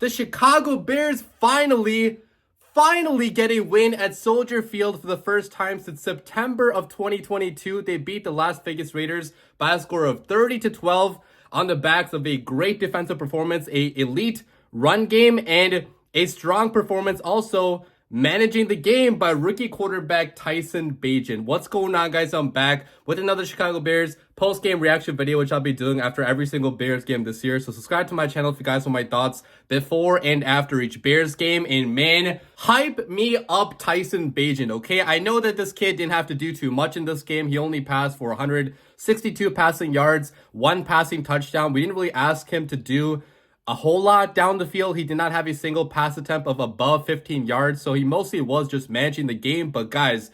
The Chicago Bears finally get a win at Soldier Field for the first time since September of 2022. They beat the Las Vegas Raiders by a score of 30-12 on the backs of a great defensive performance, a elite run game, and a strong performance also managing the game by rookie quarterback Tyson Bagent. What's going on, guys? I'm back with another Chicago Bears post-game reaction video, which I'll be doing after every single Bears game this year. So subscribe to my channel if you guys want my thoughts before and after each Bears game. And man, hype me up Tyson Bagent, okay? I know that this kid didn't have to do too much in this game. He only passed for 162 passing yards, 1 passing touchdown. We didn't really ask him to do a whole lot down the field. He did not have a single pass attempt of above 15 yards, so he mostly was just managing the game. But guys,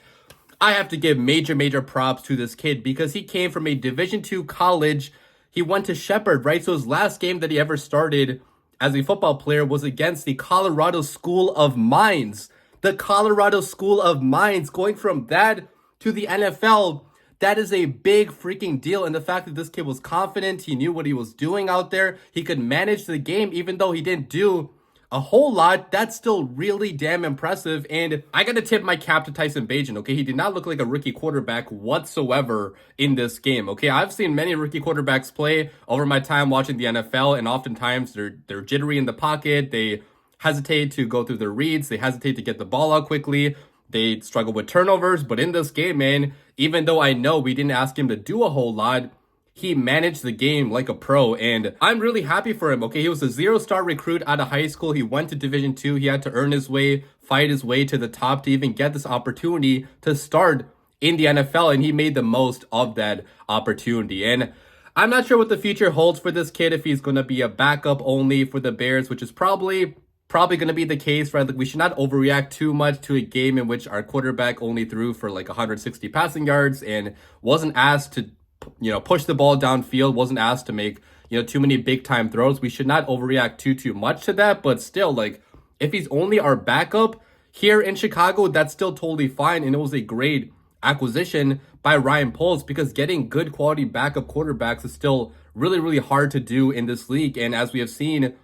I have to give major props to this kid because he came from a Division II college. He went to Shepherd, right? So his last game that he ever started as a football player was against the Colorado School of Mines. The Colorado School of Mines, going from that to the NFL, that is a big freaking deal. And the fact that this kid was confident, he knew what he was doing out there, he could manage the game even though he didn't do a whole lot, that's still really damn impressive. And I gotta tip my cap to Tyson Bagent, okay? He did not look like a rookie quarterback whatsoever in this game, okay? I've seen many rookie quarterbacks play over my time watching the NFL, and oftentimes they're jittery in the pocket, they hesitate to go through their reads, they hesitate to get the ball out quickly, they struggle with turnovers. But in this game, man, even though I know we didn't ask him to do a whole lot, he managed the game like a pro, and I'm really happy for him, okay? He was a 0-star recruit out of high school. He went to Division II. He had to earn his way, fight his way to the top to even get this opportunity to start in the NFL, and he made the most of that opportunity. And I'm not sure what the future holds for this kid, if he's going to be a backup only for the Bears, which is probably going to be the case, right? Like, we should not overreact too much to a game in which our quarterback only threw for like 160 passing yards and wasn't asked to, push the ball downfield, wasn't asked to make, too many big time throws. We should not overreact too much to that. But still, like, if he's only our backup here in Chicago, that's still totally fine. And it was a great acquisition by Ryan Poles, because getting good quality backup quarterbacks is still really hard to do in this league. And as we have seen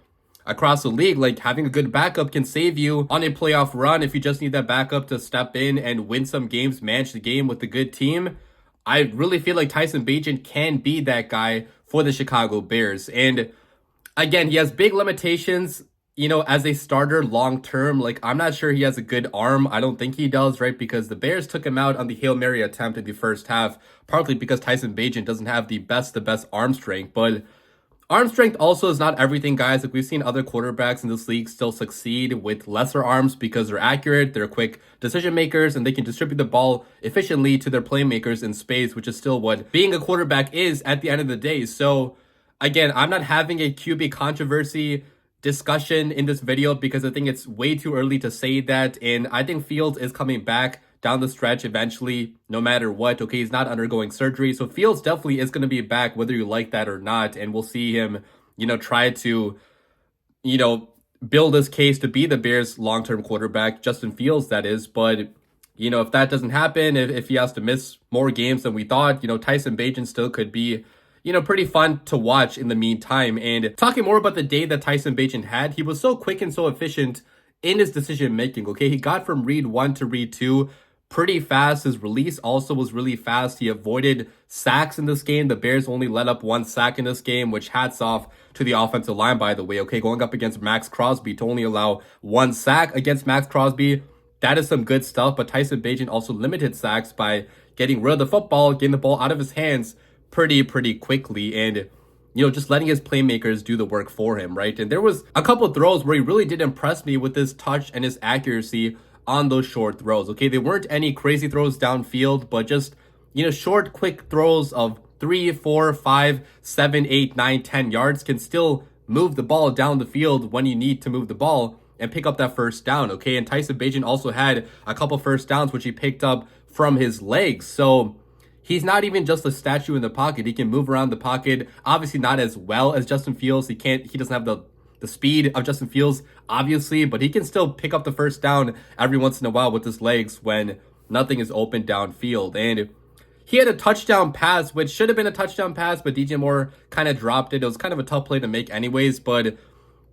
across the league, like, having a good backup can save you on a playoff run if you just need that backup to step in and win some games, manage the game with a good team. I really feel like Tyson Bagent can be that guy for the Chicago Bears. And again, he has big limitations, as a starter long term. Like, I'm not sure he has a good arm. I don't think he does, right? Because the Bears took him out on the Hail Mary attempt in the first half, partly because Tyson Bagent doesn't have the best arm strength. But arm strength also is not everything, guys. Like, we've seen other quarterbacks in this league still succeed with lesser arms because they're accurate, they're quick decision makers, and they can distribute the ball efficiently to their playmakers in space, which is still what being a quarterback is at the end of the day. So again, I'm not having a QB controversy discussion in this video because I think it's way too early to say that. And I think Fields is coming back down the stretch eventually, no matter what. Okay, he's not undergoing surgery, so Fields definitely is going to be back, whether you like that or not. And we'll see him, try to, build his case to be the Bears' long-term quarterback, Justin Fields, that is. But, if that doesn't happen, if he has to miss more games than we thought, Tyson Bagent still could be, pretty fun to watch in the meantime. And talking more about the day that Tyson Bagent had, he was so quick and so efficient in his decision making, okay? He got from read 1 to read 2 pretty fast. His release also was really fast. He avoided sacks in this game. The Bears only let up 1 sack in this game, which hats off to the offensive line, by the way, okay? Going up against Max Crosby to only allow 1 sack against Max Crosby, that is some good stuff. But Tyson Bagent also limited sacks by getting rid of the football, getting the ball out of his hands pretty quickly, and just letting his playmakers do the work for him, right? And there was a couple of throws where he really did impress me with his touch and his accuracy on those short throws, okay? They weren't any crazy throws downfield, but just, short, quick throws of 3, 4, 5, 7, 8, 9, 10 yards can still move the ball down the field when you need to move the ball and pick up that first down, okay? And Tyson Bagent also had a couple first downs, which he picked up from his legs. So he's not even just a statue in the pocket. He can move around the pocket, obviously not as well as Justin Fields. He doesn't have the speed of Justin Fields, obviously, but he can still pick up the first down every once in a while with his legs when nothing is open downfield. And he had a touchdown pass, which should have been a touchdown pass, but DJ Moore kind of dropped it. It was kind of a tough play to make anyways, but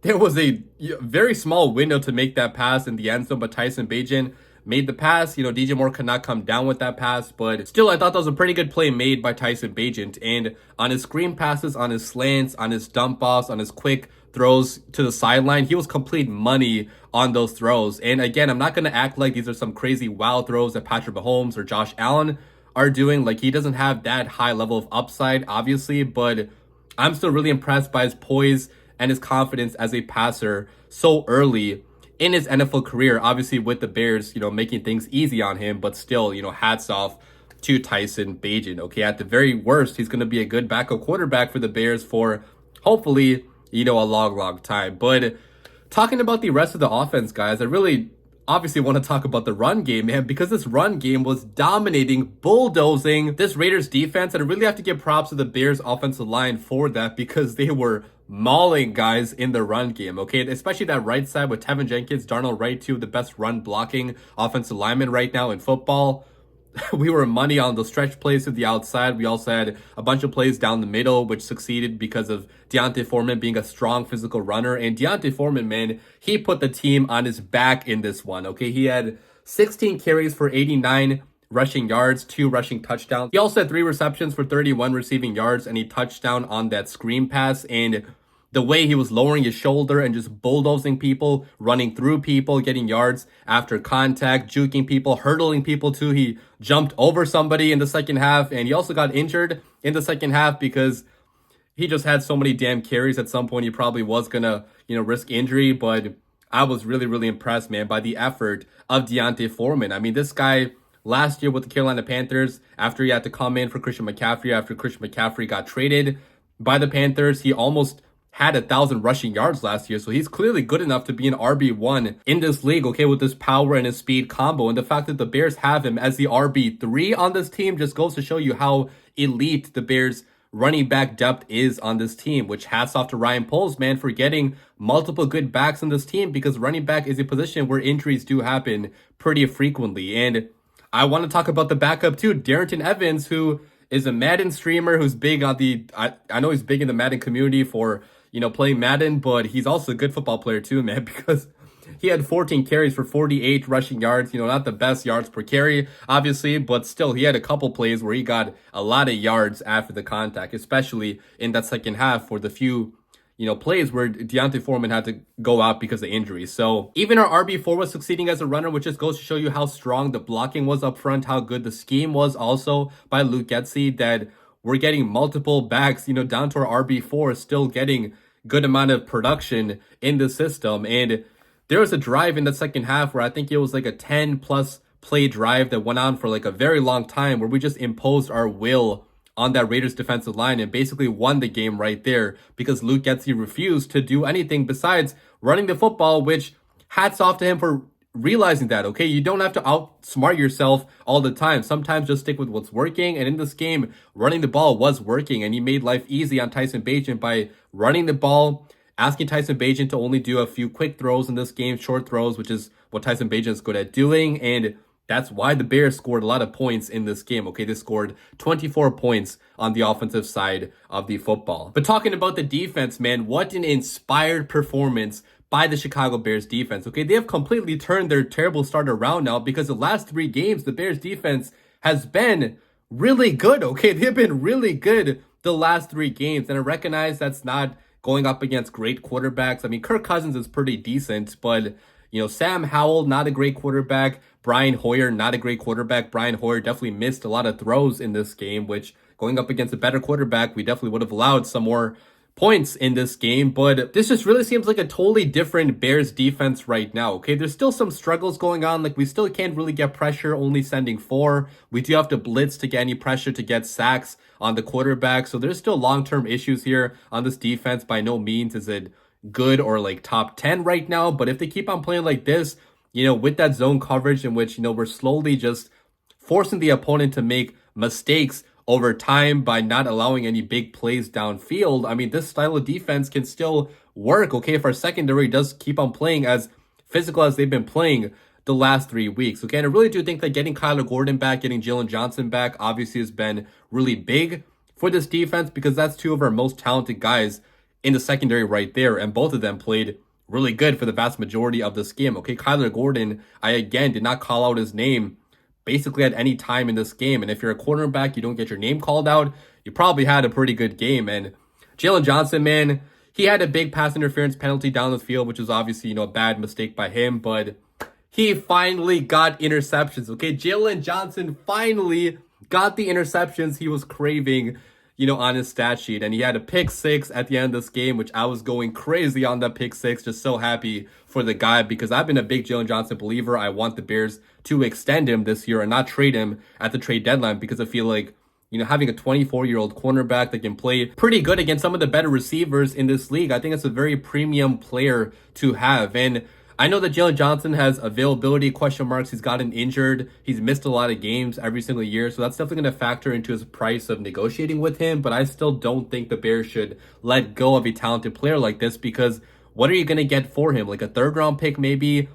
there was a very small window to make that pass in the end zone, but Tyson Bagent made the pass. DJ Moore could not come down with that pass, but still, I thought that was a pretty good play made by Tyson Bagent. And on his screen passes, on his slants, on his dump offs, on his quick throws to the sideline, he was complete money on those throws. And again, I'm not going to act like these are some crazy wild throws that Patrick Mahomes or Josh Allen are doing. Like, he doesn't have that high level of upside, obviously, but I'm still really impressed by his poise and his confidence as a passer so early in his NFL career. Obviously, with the Bears, making things easy on him, but still, hats off to Tyson Bagent. Okay, at the very worst, he's going to be a good backup quarterback for the Bears for hopefully, a long time. But talking about the rest of the offense, guys, I really obviously want to talk about the run game, man, because this run game was dominating, bulldozing this Raiders defense. And I really have to give props to the Bears offensive line for that, because they were mauling guys in the run game, okay? Especially that right side with Tevin Jenkins, Darnell Wright, two of the best run blocking offensive linemen right now in football. We were money on the stretch plays to the outside. We also had a bunch of plays down the middle, which succeeded because of D'Onta Foreman being a strong physical runner. And D'Onta Foreman, man, he put the team on his back in this one, okay? He had 16 carries for 89 rushing yards, 2 rushing touchdowns. He also had 3 receptions for 31 receiving yards and a touchdown on that screen pass. And the way he was lowering his shoulder and just bulldozing people, running through people, getting yards after contact, juking people, hurdling people too. He jumped over somebody in the second half, and he also got injured in the second half because he just had so many damn carries. At some point, he probably was gonna, risk injury, but I was really, really impressed, man, by the effort of D'Onta Foreman. I mean, this guy last year with the Carolina Panthers, after he had to come in for Christian McCaffrey, after Christian McCaffrey got traded by the Panthers, he almost had 1,000 rushing yards last year. So he's clearly good enough to be an RB1 in this league, okay, with this power and his speed combo. And the fact that the Bears have him as the RB3 on this team just goes to show you how elite the Bears running back depth is on this team, which hats off to Ryan Poles, man, for getting multiple good backs on this team, because running back is a position where injuries do happen pretty frequently. And I want to talk about the backup too, Darrington Evans, who is a Madden streamer who's big on the, I know he's big in the Madden community for, playing Madden, but he's also a good football player too, man, because he had 14 carries for 48 rushing yards. Not the best yards per carry, obviously, but still, he had a couple plays where he got a lot of yards after the contact, especially in that second half for the few, plays where D'Onta Foreman had to go out because of injury. So even our RB4 was succeeding as a runner, which just goes to show you how strong the blocking was up front, how good the scheme was also by Luke Getsy, that we're getting multiple backs, down to our RB4, still getting good amount of production in the system. And there was a drive in the second half where I think it was like a 10 plus play drive that went on for like a very long time, where we just imposed our will on that Raiders defensive line and basically won the game right there, because Luke Getsy refused to do anything besides running the football, which hats off to him for realizing that, okay? You don't have to outsmart yourself all the time. Sometimes just stick with what's working. And in this game, running the ball was working, and he made life easy on Tyson Bagent by running the ball, asking Tyson Bagent to only do a few quick throws in this game, short throws, which is what Tyson Bagent is good at doing. And that's why the Bears scored a lot of points in this game, okay? They scored 24 points on the offensive side of the football. But talking about the defense, man, what an inspired performance by the Chicago Bears defense, okay? They have completely turned their terrible start around now, because the last 3 games, the Bears defense has been really good, okay? They've been really good the last 3 games, and I recognize that's not going up against great quarterbacks. I mean, Kirk Cousins is pretty decent, but, Sam Howell, not a great quarterback. Brian Hoyer, not a great quarterback. Brian Hoyer definitely missed a lot of throws in this game, which going up against a better quarterback, we definitely would have allowed some more points in this game. But this just really seems like a totally different Bears defense right now, okay? There's still some struggles going on. Like, we still can't really get pressure, only sending 4. We do have to blitz to get any pressure, to get sacks on the quarterback. So there's still long-term issues here on this defense. By no means is it good or like top 10 right now. But if they keep on playing like this, with that zone coverage in which, we're slowly just forcing the opponent to make mistakes over time by not allowing any big plays downfield, I mean, this style of defense can still work, okay, if our secondary does keep on playing as physical as they've been playing the last 3 weeks, okay? And I really do think that getting Kyler Gordon back, getting Jalen Johnson back, obviously has been really big for this defense, because that's 2 of our most talented guys in the secondary right there, and both of them played really good for the vast majority of this game. Okay, Kyler Gordon, I again did not call out his name basically at any time in this game. And if you're a cornerback, you don't get your name called out, you probably had a pretty good game. And Jalen Johnson, man, he had a big pass interference penalty down the field, which was obviously, a bad mistake by him, but he finally got interceptions. Okay, Jalen Johnson finally got the interceptions he was craving, on his stat sheet. And he had a pick six at the end of this game, which I was going crazy on that pick six. Just so happy for the guy because I've been a big Jalen Johnson believer. I want the Bears to extend him this year and not trade him at the trade deadline because I feel like, having a 24-year-old cornerback that can play pretty good against some of the better receivers in this league, I think it's a very premium player to have. And I know that Jalen Johnson has availability question marks. He's gotten injured. He's missed a lot of games every single year. So that's definitely going to factor into his price of negotiating with him. But I still don't think the Bears should let go of a talented player like this because what are you going to get for him? Like a third-round pick maybe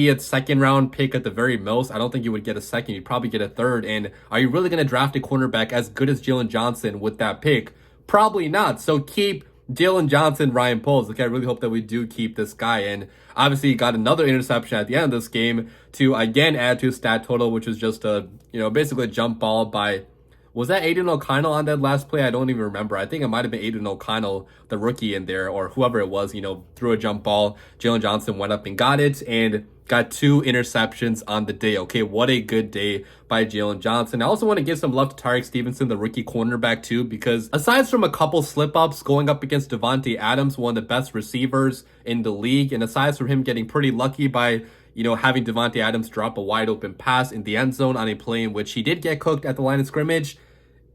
a second-round pick at the very most. I don't think you would get a second. You'd probably get a third. And are you really going to draft a cornerback as good as Jalen Johnson with that pick? Probably not. So keep Jalen Johnson, Ryan Poles. Okay, I really hope that we do keep this guy. And obviously, he got another interception at the end of this game to again add to his stat total, which was just a, basically a jump ball by, was that Aiden O'Connell on that last play? I don't even remember. I think it might have been Aiden O'Connell, the rookie in there, or whoever it was, threw a jump ball. Jalen Johnson went up and got it and got 2 interceptions on the day. Okay, what a good day by Jalen Johnson. I also want to give some love to Tyreek Stevenson, the rookie cornerback too, because aside from a couple slip-ups going up against Davante Adams, one of the best receivers in the league, and aside from him getting pretty lucky by having Davante Adams drop a wide open pass in the end zone on a play in which he did get cooked at the line of scrimmage,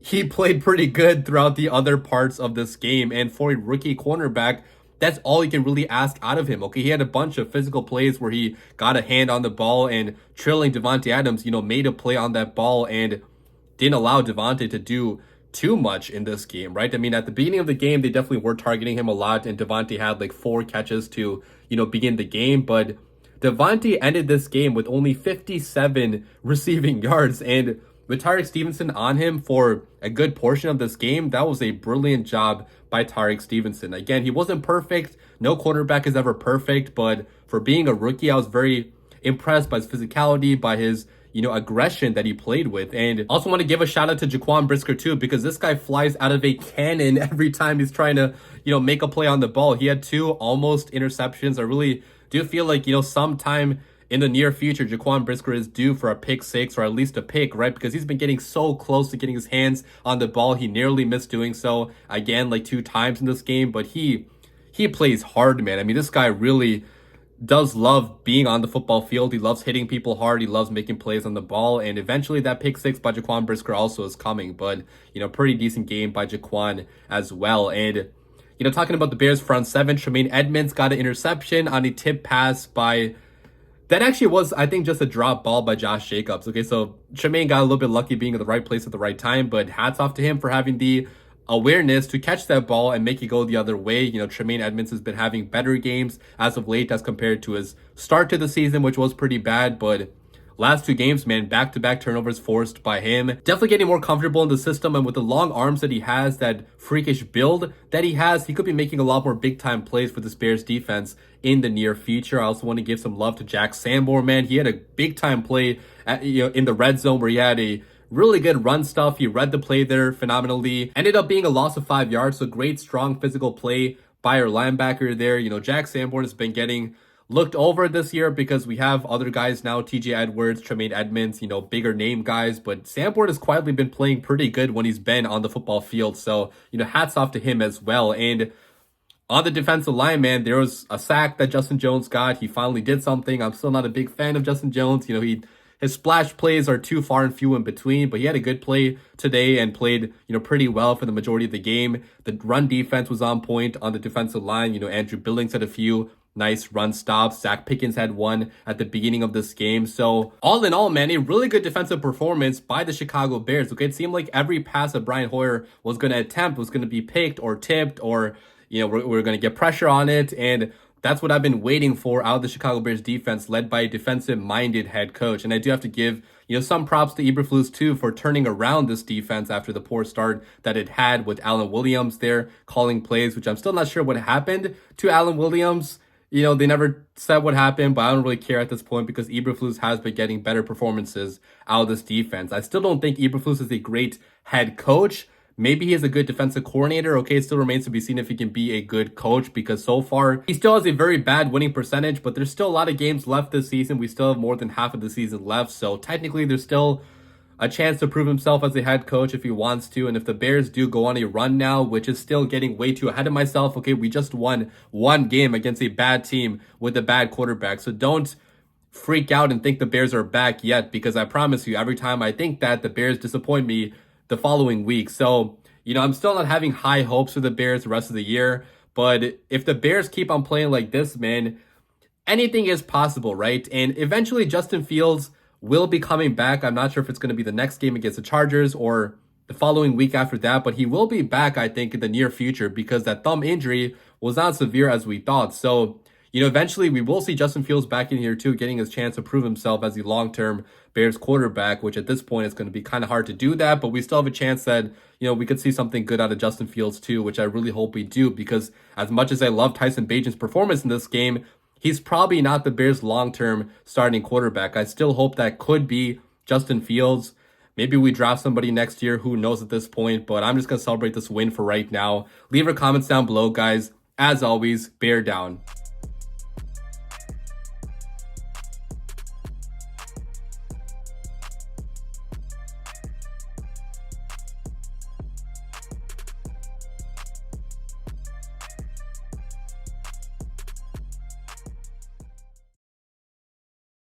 he played pretty good throughout the other parts of this game. And for a rookie cornerback, that's all you can really ask out of him. Okay, he had a bunch of physical plays where he got a hand on the ball and trailing Davante Adams, made a play on that ball and didn't allow Davante to do too much in this game, right? I mean, at the beginning of the game, they definitely were targeting him a lot and Davante had like 4 catches to, begin the game. But Davante ended this game with only 57 receiving yards, and with Tyreek Stevenson on him for a good portion of this game, that was a brilliant job by Tyreek Stevenson. Again, he wasn't perfect. No quarterback is ever perfect, but for being a rookie, I was very impressed by his physicality, by his, aggression that he played with. And also want to give a shout out to Jaquan Brisker too, because this guy flies out of a cannon every time he's trying to, make a play on the ball. He had 2 almost interceptions. I really do feel like, sometime in the near future, Jaquan Brisker is due for a pick 6 or at least a pick, right? Because he's been getting so close to getting his hands on the ball. He nearly missed doing so again, like 2 times in this game, but he plays hard, man. I mean, this guy really does love being on the football field. He loves hitting people hard. He loves making plays on the ball. And eventually that pick 6 by Jaquan Brisker also is coming. But, pretty decent game by Jaquan as well. And, talking about the Bears front 7, Tremaine Edmonds got an interception on a tip pass by... That actually was, I think, just a drop ball by Josh Jacobs. Okay, so Tremaine got a little bit lucky being in the right place at the right time, but hats off to him for having the awareness to catch that ball and make it go the other way. Tremaine Edmonds has been having better games as of late as compared to his start to the season, which was pretty bad, but last 2 games, man, back-to-back turnovers forced by him. Definitely getting more comfortable in the system, and with the long arms that he has, that freakish build that he has, he could be making a lot more big-time plays for this Bears defense in the near future. I also want to give some love to Jack Sanborn, man. He had a big-time play in the red zone where he had a really good run stuff. He read the play there phenomenally. Ended up being a loss of 5 yards, so great, strong physical play by our linebacker there. Jack Sanborn has been getting looked over this year because we have other guys now, TJ Edwards, Tremaine Edmonds, bigger name guys, but Sanborn has quietly been playing pretty good when he's been on the football field. So, hats off to him as well. And on the defensive line, man, there was a sack that Justin Jones got. He finally did something. I'm still not a big fan of Justin Jones. His splash plays are too far and few in between, but he had a good play today and played, pretty well for the majority of the game. The run defense was on point on the defensive line. Andrew Billings had a few nice run stops. Zach Pickens had one at the beginning of this game. So all in all, man, a really good defensive performance by the Chicago Bears. Okay, it seemed like every pass that Brian Hoyer was going to attempt was going to be picked or tipped or, we're going to get pressure on it. And That's what I've been waiting for out of the Chicago Bears defense, led by a defensive-minded head coach. And I do have to give, some props to Eberflus too for turning around this defense after the poor start that it had with Alan Williams there calling plays, which I'm still not sure what happened to Alan Williams. They never said what happened, but I don't really care at this point because Eberflus has been getting better performances out of this defense. I still don't think Eberflus is a great head coach. Maybe he is a good defensive coordinator. Okay, it still remains to be seen if he can be a good coach because so far he still has a very bad winning percentage, but there's still a lot of games left this season. We still have more than half of the season left. So technically there's still a chance to prove himself as a head coach if he wants to. And if the Bears do go on a run now, which is still getting way too ahead of myself. Okay, we just won one game against a bad team with a bad quarterback. So don't freak out and think the Bears are back yet, because I promise you, every time I think that, the Bears disappoint me the following week. So, I'm still not having high hopes for the Bears the rest of the year. But if the Bears keep on playing like this, man, anything is possible, right? And eventually Justin Fields will be coming back. I'm not sure if it's going to be the next game against the Chargers or the following week after that, but he will be back, I think, in the near future because that thumb injury was not severe as we thought. So, eventually we will see Justin Fields back in here too, getting his chance to prove himself as the long-term Bears quarterback, which at this point is going to be kind of hard to do that, but we still have a chance that, we could see something good out of Justin Fields too, which I really hope we do, because as much as I love Tyson Bagent's performance in this game, he's probably not the Bears' long-term starting quarterback. I still hope that could be Justin Fields. Maybe we draft somebody next year, who knows at this point, but I'm just going to celebrate this win for right now. Leave your comments down below, guys. As always, bear down.